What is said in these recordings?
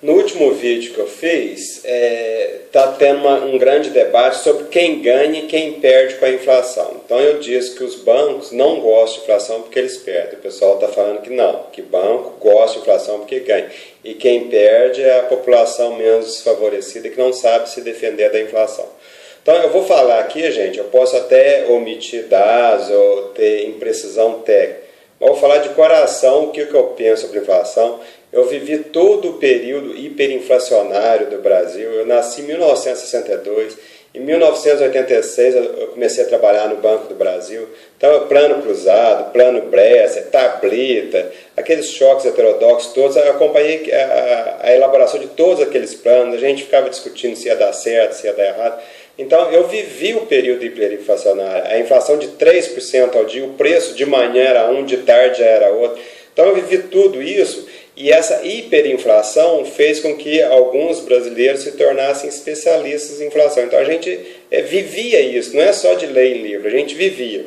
No último vídeo que eu fiz, está tendo um grande debate sobre quem ganha e quem perde com a inflação. Então eu disse que os bancos não gostam de inflação porque eles perdem. O pessoal está falando que não, que banco gosta de inflação porque ganha. E quem perde é a população menos desfavorecida que não sabe se defender da inflação. Então eu vou falar aqui, gente, eu posso até omitir dados ou ter imprecisão técnica. Mas vou falar de coração o que eu penso sobre inflação. Eu vivi todo o período hiperinflacionário do Brasil. Eu nasci em 1962. Em 1986 eu comecei a trabalhar no Banco do Brasil. Então, plano cruzado, plano Bresser, tablita, aqueles choques heterodoxos todos. Eu acompanhei a elaboração de todos aqueles planos. A gente ficava discutindo se ia dar certo, se ia dar errado. Então, eu vivi o período hiperinflacionário. A inflação de 3% ao dia, o preço de manhã era um, de tarde já era outro. Então, eu vivi tudo isso. E essa hiperinflação fez com que alguns brasileiros se tornassem especialistas em inflação. Então a gente vivia isso, não é só de ler em livro, a gente vivia.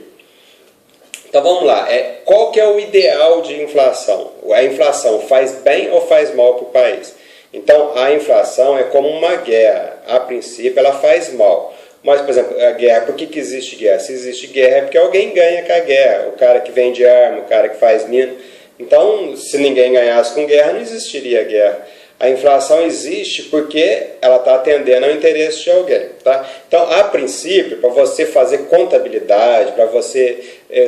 Então vamos lá, qual que é o ideal de inflação? A inflação faz bem ou faz mal para o país? Então a inflação é como uma guerra, a princípio ela faz mal. Mas, por exemplo, a guerra, por que existe guerra? Se existe guerra é porque alguém ganha com a guerra, o cara que vende arma, o cara que faz mina. Então, se ninguém ganhasse com guerra, não existiria guerra. A inflação existe porque ela está atendendo ao interesse de alguém. Tá? Então, a princípio, para você fazer contabilidade, para você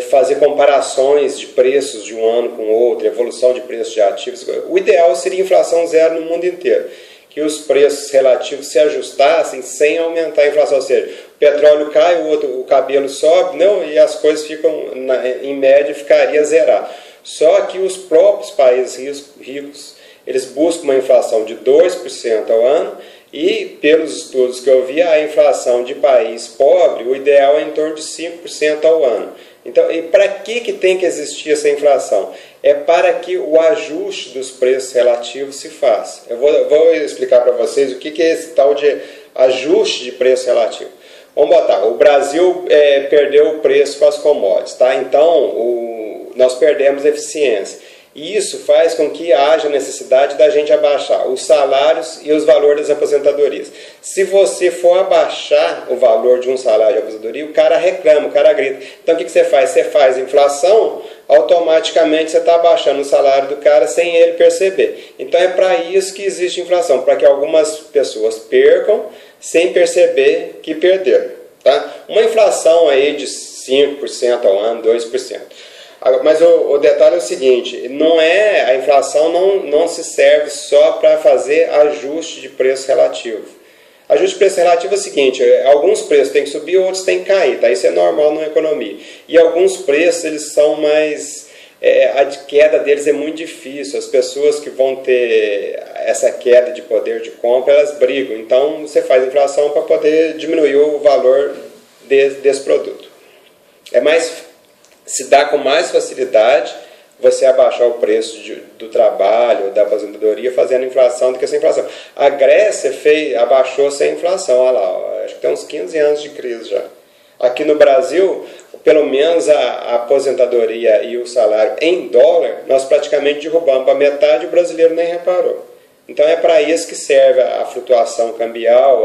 fazer comparações de preços de um ano com o outro, evolução de preços de ativos, o ideal seria inflação zero no mundo inteiro. Que os preços relativos se ajustassem sem aumentar a inflação. Ou seja, o petróleo cai, o cabelo sobe, não, e as coisas ficam, em média, ficaria zerado. Só que os próprios países ricos, eles buscam uma inflação de 2% ao ano e, pelos estudos que eu vi, a inflação de país pobre, o ideal é em torno de 5% ao ano. Então, e para que tem que existir essa inflação? É para que o ajuste dos preços relativos se faça. Eu vou explicar para vocês o que é esse tal de ajuste de preço relativo. Vamos botar, o Brasil perdeu o preço com as commodities, tá? Então, nós perdemos eficiência. E isso faz com que haja necessidade da gente abaixar os salários e os valores das aposentadorias. Se você for abaixar o valor de um salário de aposentadoria, o cara reclama, o cara grita. Então o que você faz? Você faz inflação, automaticamente você está abaixando o salário do cara sem ele perceber. Então é para isso que existe inflação, para que algumas pessoas percam sem perceber que perderam. Tá? Uma inflação aí de 5% ao ano, 2%. Mas o detalhe é o seguinte, a inflação não se serve só para fazer ajuste de preço relativo. Ajuste de preço relativo é o seguinte, alguns preços têm que subir, outros têm que cair, tá? Isso é normal na economia. E alguns preços eles são mais... a queda deles é muito difícil, as pessoas que vão ter essa queda de poder de compra, elas brigam. Então você faz inflação para poder diminuir o valor desse produto. Se dá com mais facilidade você abaixar o preço do trabalho, da aposentadoria, fazendo inflação do que sem inflação. A Grécia abaixou sem inflação, olha lá, acho que tem uns 15 anos de crise já. Aqui no Brasil, pelo menos a aposentadoria e o salário em dólar, nós praticamente derrubamos para metade e o brasileiro nem reparou. Então é para isso que serve a flutuação cambial,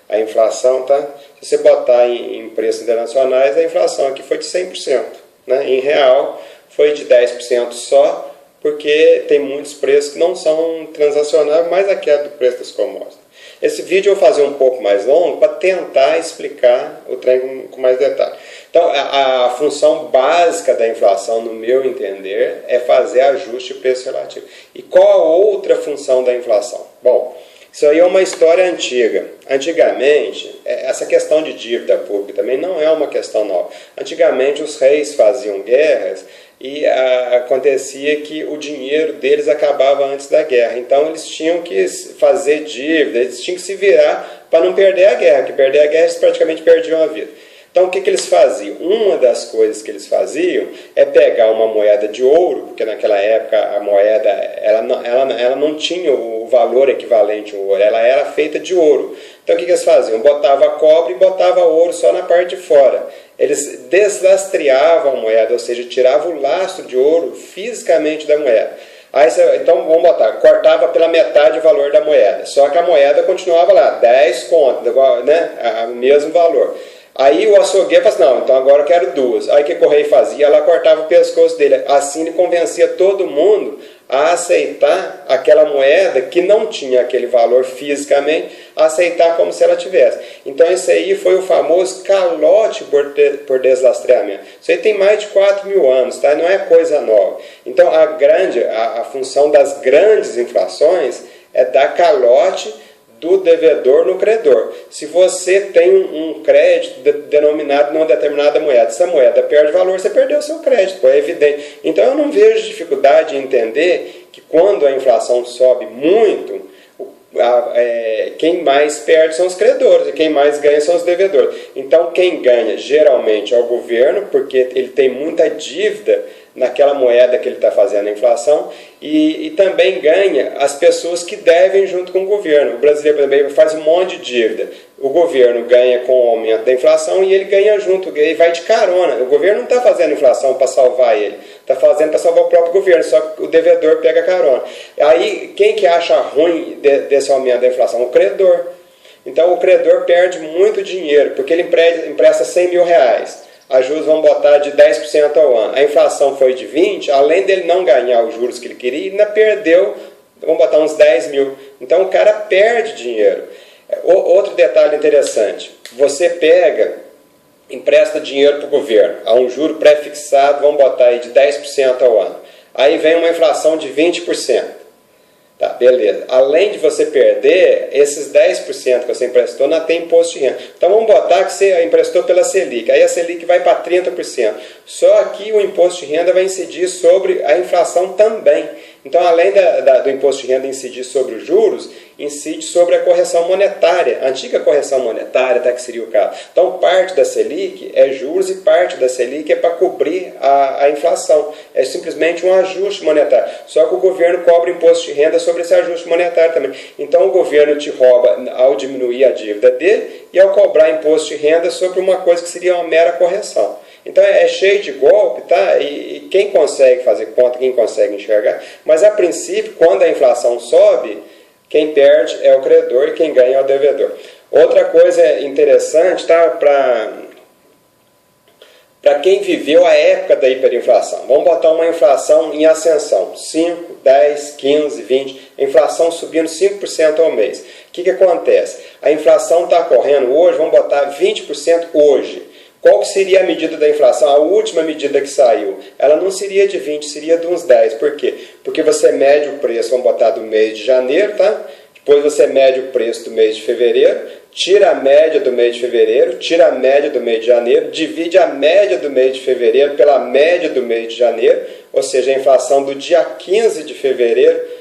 a inflação, tá? Se você botar em preços internacionais, a inflação aqui foi de 100%. Né? Em real foi de 10% só, porque tem muitos preços que não são transacionáveis, mais a queda do preço das commodities. Esse vídeo eu vou fazer um pouco mais longo para tentar explicar o trem com mais detalhe. Então, a função básica da inflação, no meu entender, é fazer ajuste de preço relativo. E qual a outra função da inflação? Bom, isso aí é uma história antiga. Antigamente, essa questão de dívida pública também não é uma questão nova. Antigamente, os reis faziam guerras e acontecia que o dinheiro deles acabava antes da guerra. Então, eles tinham que fazer dívida, eles tinham que se virar para não perder a guerra, porque perder a guerra eles praticamente perdiam a vida. Então, o que eles faziam? Uma das coisas que eles faziam é pegar uma moeda de ouro, porque naquela época a moeda ela não tinha o valor equivalente ao ouro, ela era feita de ouro. Então, o que eles faziam? Botava cobre e botava ouro só na parte de fora. Eles deslastreavam a moeda, ou seja, tiravam o lastro de ouro fisicamente da moeda. Então vamos botar, cortava pela metade o valor da moeda, só que a moeda continuava lá, 10 conto, né, o mesmo valor. Aí o açougueiro fala assim, não, então agora eu quero duas. Aí o que o Correio fazia? Ela cortava o pescoço dele. Assim ele convencia todo mundo a aceitar aquela moeda que não tinha aquele valor fisicamente, a aceitar como se ela tivesse. Então esse aí foi o famoso calote por deslastreamento. Isso aí tem mais de 4.000 anos, tá? Não é coisa nova. Então a função das grandes inflações é dar calote do devedor no credor. Se você tem um crédito denominado numa determinada moeda, essa moeda perde valor, você perdeu o seu crédito, é evidente. Então eu não vejo dificuldade em entender que quando a inflação sobe muito, quem mais perde são os credores e quem mais ganha são os devedores. Então quem ganha geralmente é o governo, porque ele tem muita dívida naquela moeda que ele está fazendo a inflação, e também ganha as pessoas que devem junto com o governo. O brasileiro, por exemplo, faz um monte de dívida. O governo ganha com o aumento da inflação e ele ganha junto, ele vai de carona. O governo não está fazendo inflação para salvar ele, está fazendo para salvar o próprio governo, só que o devedor pega carona. Aí, quem que acha ruim desse aumento da inflação? O credor. Então, o credor perde muito dinheiro, porque ele empresta 100 mil reais. A juros vão botar de 10% ao ano. A inflação foi de 20%, além dele não ganhar os juros que ele queria, ele ainda perdeu, vamos botar uns 10 mil. Então o cara perde dinheiro. Outro detalhe interessante, você empresta dinheiro para o governo, a um juro pré-fixado, vamos botar aí de 10% ao ano. Aí vem uma inflação de 20%. Tá, beleza. Além de você perder, esses 10% que você emprestou não tem imposto de renda. Então vamos botar que você emprestou pela Selic. Aí a Selic vai para 30%. Só que o imposto de renda vai incidir sobre a inflação também. Então, além do imposto de renda incidir sobre os juros, incide sobre a correção monetária, a antiga correção monetária, tá, que seria o caso. Então, parte da Selic é juros e parte da Selic é para cobrir a inflação. É simplesmente um ajuste monetário. Só que o governo cobra imposto de renda sobre esse ajuste monetário também. Então, o governo te rouba ao diminuir a dívida dele e ao cobrar imposto de renda sobre uma coisa que seria uma mera correção. Então é cheio de golpe, tá? E quem consegue fazer conta, quem consegue enxergar. Mas a princípio, quando a inflação sobe, quem perde é o credor e quem ganha é o devedor. Outra coisa interessante, tá? Para quem viveu a época da hiperinflação. Vamos botar uma inflação em ascensão, 5, 10, 15, 20, a inflação subindo 5% ao mês. O que acontece? A inflação está correndo hoje, vamos botar 20% hoje. Qual que seria a medida da inflação? A última medida que saiu, ela não seria de 20, seria de uns 10. Por quê? Porque você mede o preço, vamos botar do mês de janeiro, tá? Depois você mede o preço do mês de fevereiro, tira a média do mês de fevereiro, tira a média do mês de janeiro, divide a média do mês de fevereiro pela média do mês de janeiro, ou seja, a inflação do dia 15 de fevereiro,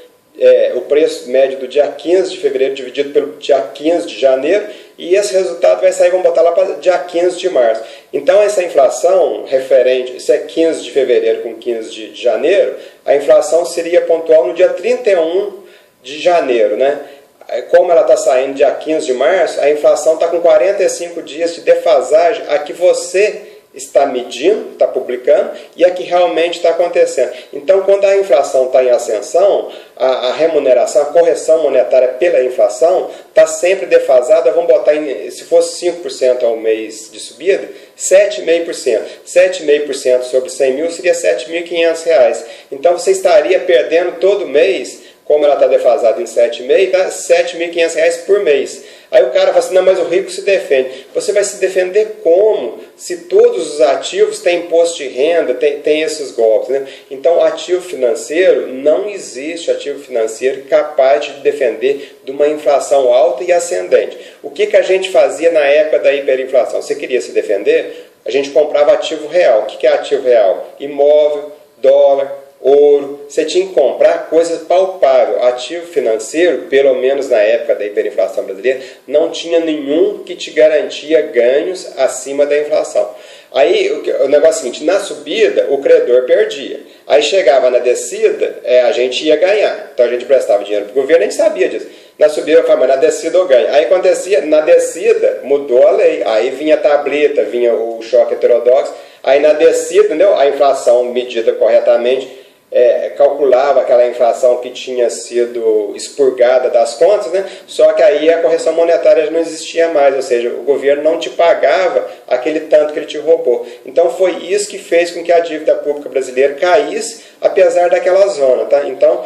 o preço médio do dia 15 de fevereiro dividido pelo dia 15 de janeiro, e esse resultado vai sair, vamos botar lá para dia 15 de março. Então essa inflação referente, isso é 15 de fevereiro com 15 de janeiro, a inflação seria pontual no dia 31 de janeiro, né? Como ela está saindo dia 15 de março, a inflação está com 45 dias de defasagem a que você está medindo, está publicando, e a que realmente está acontecendo. Então, quando a inflação está em ascensão, a remuneração, a correção monetária pela inflação está sempre defasada, vamos botar, se fosse 5% ao mês de subida, 7,5%. 7,5% sobre 100 mil seria R$ 7.500. Então, você estaria perdendo todo mês, como ela está defasada em 7,5%, tá? R$ 7.500 por mês. Aí o cara fala assim, não, mas o rico se defende. Você vai se defender como? Se todos os ativos têm imposto de renda, tem esses golpes, né? Então, ativo financeiro, não existe ativo financeiro capaz de defender de uma inflação alta e ascendente. O que a gente fazia na época da hiperinflação? Você queria se defender? A gente comprava ativo real. O que é ativo real? Imóvel, dólar, ouro, você tinha que comprar coisas palpáveis. Ativo financeiro, pelo menos na época da hiperinflação brasileira, não tinha nenhum que te garantia ganhos acima da inflação. Aí o negócio é o seguinte, na subida o credor perdia, aí chegava na descida, a gente ia ganhar, então a gente prestava dinheiro para o governo, a gente sabia disso. Na subida eu falava, mas na descida eu ganho. Aí acontecia, na descida mudou a lei, aí vinha a tableta, vinha o choque heterodoxo, aí na descida, entendeu? A inflação medida corretamente calculava aquela inflação que tinha sido expurgada das contas, né? Só que aí a correção monetária não existia mais, ou seja, o governo não te pagava aquele tanto que ele te roubou. Então foi isso que fez com que a dívida pública brasileira caísse, apesar daquela zona. Tá? Então,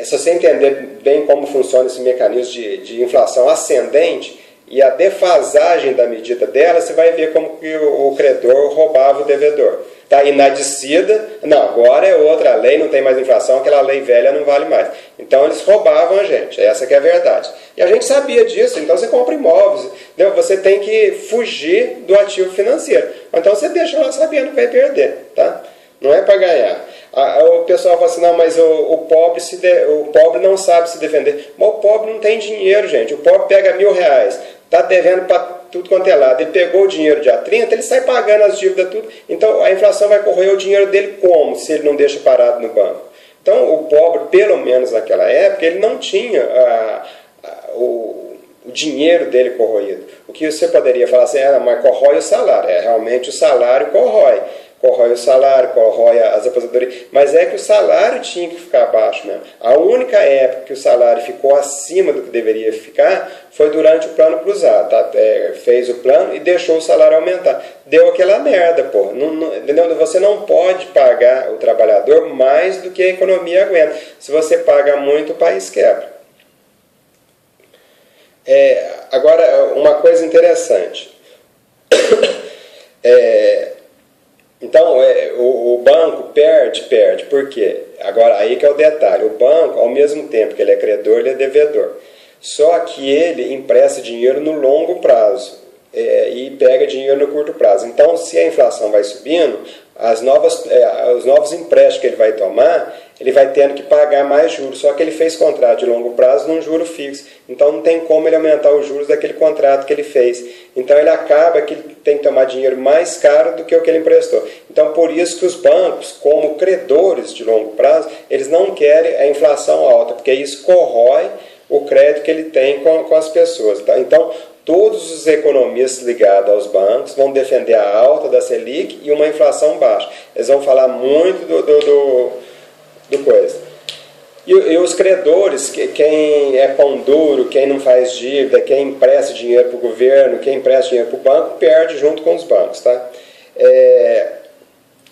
se você entender bem como funciona esse mecanismo de inflação ascendente e a defasagem da medida dela, você vai ver como que o credor roubava o devedor. Tá? E na descida, não, agora é outra lei, não tem mais inflação, aquela lei velha não vale mais. Então eles roubavam a gente, essa que é a verdade. E a gente sabia disso, então você compra imóveis, entendeu? Você tem que fugir do ativo financeiro. Então você deixa lá sabendo que vai perder, tá? Não é para ganhar. O pessoal fala assim, não, mas o pobre não sabe se defender. Mas o pobre não tem dinheiro, gente. O pobre pega R$1.000, está devendo para tudo quanto é lado. Ele pegou o dinheiro dia 30, ele sai pagando as dívidas tudo. Então a inflação vai corroer o dinheiro dele como? Se ele não deixa parado no banco. Então o pobre, pelo menos naquela época, ele não tinha o dinheiro dele corroído. O que você poderia falar assim, mas corrói o salário. Realmente o salário corrói. Corrói o salário, corrói as aposentadorias, mas é que o salário tinha que ficar abaixo mesmo. A única época que o salário ficou acima do que deveria ficar foi durante o plano cruzado. Tá? Fez o plano e deixou o salário aumentar. Deu aquela merda, pô. Entendeu? Você não pode pagar o trabalhador mais do que a economia aguenta. Se você paga muito, o país quebra. Agora, uma coisa interessante. Então, o banco perde. Por quê? Agora, aí que é o detalhe. O banco, ao mesmo tempo que ele é credor, ele é devedor. Só que ele empresta dinheiro no longo prazo e pega dinheiro no curto prazo. Então, se a inflação vai subindo, os novos empréstimos que ele vai tomar, ele vai tendo que pagar mais juros. Só que ele fez contrato de longo prazo num juro fixo. Então não tem como ele aumentar os juros daquele contrato que ele fez. Então ele acaba que ele tem que tomar dinheiro mais caro do que o que ele emprestou. Então por isso que os bancos, como credores de longo prazo, eles não querem a inflação alta, porque isso corrói o crédito que ele tem com as pessoas. Tá? Então todos os economistas ligados aos bancos vão defender a alta da Selic e uma inflação baixa. Eles vão falar muito do coisa. E os credores, quem é pão duro, quem não faz dívida, quem empresta dinheiro para o governo, quem empresta dinheiro para o banco, perde junto com os bancos. Tá?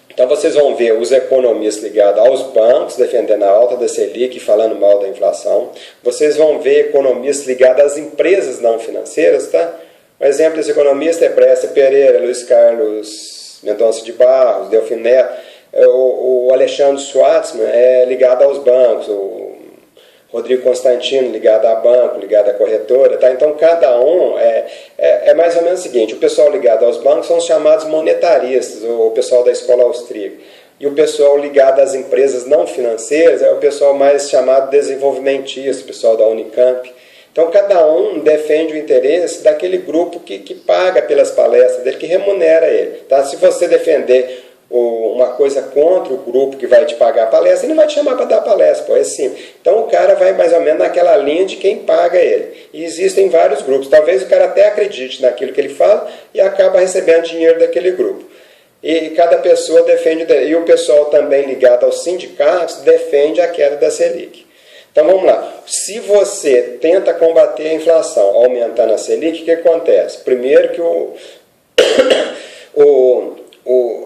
Então vocês vão ver os economistas ligados aos bancos defendendo a alta da Selic e falando mal da inflação. Vocês vão ver economistas ligados às empresas não financeiras. Tá? Um exemplo desse economista é Presta Pereira, Luiz Carlos Mendonça de Barros, Delfim Neto. O Alexandre Schwartzman é ligado aos bancos, o Rodrigo Constantino ligado a banco, ligado à corretora. Tá? Então cada um é mais ou menos o seguinte: o pessoal ligado aos bancos são os chamados monetaristas, o pessoal da escola austríaca. E o pessoal ligado às empresas não financeiras é o pessoal mais chamado desenvolvimentista, o pessoal da Unicamp. Então cada um defende o interesse daquele grupo que paga pelas palestras dele, que remunera ele. Tá? Se você defender uma coisa contra o grupo que vai te pagar a palestra, ele não vai te chamar para dar palestra, pô, é simples. Então o cara vai mais ou menos naquela linha de quem paga ele. E existem vários grupos. Talvez o cara até acredite naquilo que ele fala e acaba recebendo dinheiro daquele grupo. E cada pessoa defende, e o pessoal também ligado aos sindicatos defende a queda da Selic. Então vamos lá. Se você tenta combater a inflação aumentando a Selic, o que acontece? Primeiro que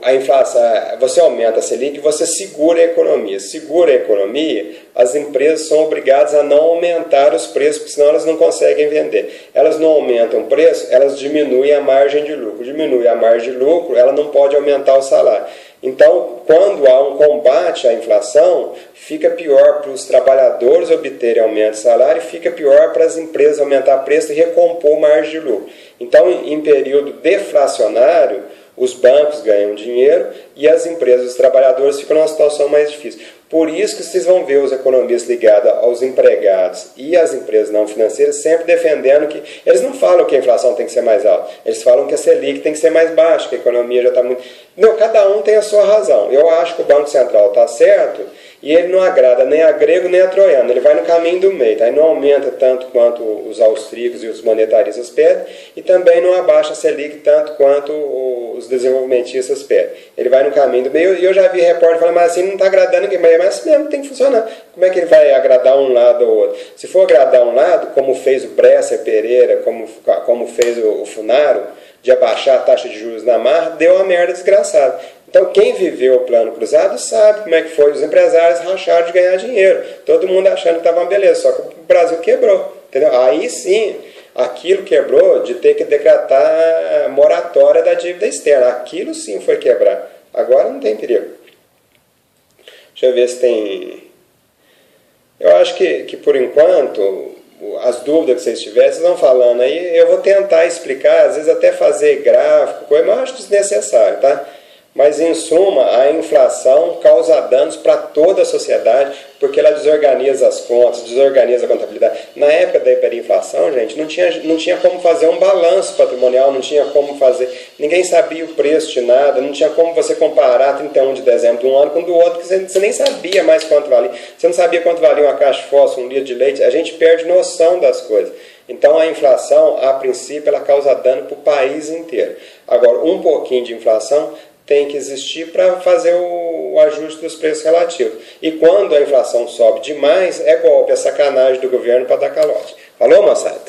a inflação, você aumenta a Selic, você segura a economia. Segura a economia, as empresas são obrigadas a não aumentar os preços, porque senão elas não conseguem vender. Elas não aumentam o preço, elas diminuem a margem de lucro. Diminui a margem de lucro, ela não pode aumentar o salário. Então, quando há um combate à inflação, fica pior para os trabalhadores obterem aumento de salário e fica pior para as empresas aumentar o preço e recompor margem de lucro. Então, em período deflacionário, os bancos ganham dinheiro e as empresas, os trabalhadores ficam numa situação mais difícil. Por isso que vocês vão ver os economistas ligados aos empregados e às empresas não financeiras sempre defendendo que... Eles não falam que a inflação tem que ser mais alta, eles falam que a Selic tem que ser mais baixa, que a economia já está muito... Não, cada um tem a sua razão. Eu acho que o Banco Central está certo E ele não agrada nem a grego nem a troiano, ele vai no caminho do meio, tá? Ele não aumenta tanto quanto os austríacos e os monetaristas pedem, e também não abaixa a Selic tanto quanto os desenvolvimentistas pedem. Ele vai no caminho do meio, e eu já vi repórter falando, mas assim não está agradando ninguém, mas assim mesmo tem que funcionar. Como é que ele vai agradar um lado ou outro? Se for agradar um lado, como fez o Bresser Pereira, como fez o Funaro, de abaixar a taxa de juros na marra, deu uma merda desgraçada. Então, quem viveu o plano cruzado sabe como é que foi. Os empresários racharam de ganhar dinheiro. Todo mundo achando que estava uma beleza, só que o Brasil quebrou. Entendeu? Aí sim, aquilo quebrou de ter que decretar moratória da dívida externa. Aquilo sim foi quebrar. Agora não tem perigo. Deixa eu ver se tem... Eu acho que por enquanto, as dúvidas que vocês tiverem, vocês vão falando aí, eu vou tentar explicar, às vezes até fazer gráfico, coisa, mas eu acho desnecessário, tá? Mas, em suma, a inflação causa danos para toda a sociedade, porque ela desorganiza as contas, desorganiza a contabilidade. Na época da hiperinflação, gente, não tinha como fazer um balanço patrimonial, não tinha como fazer... Ninguém sabia o preço de nada, não tinha como você comparar 31 de dezembro de um ano com o do outro, que você nem sabia mais quanto valia. Você não sabia quanto valia uma caixa de fósforo, um litro de leite. A gente perde noção das coisas. Então, a inflação, a princípio, ela causa dano para o país inteiro. Agora, um pouquinho de inflação tem que existir para fazer o ajuste dos preços relativos. E quando a inflação sobe demais, é golpe, é sacanagem do governo para dar calote. Falou, moçada?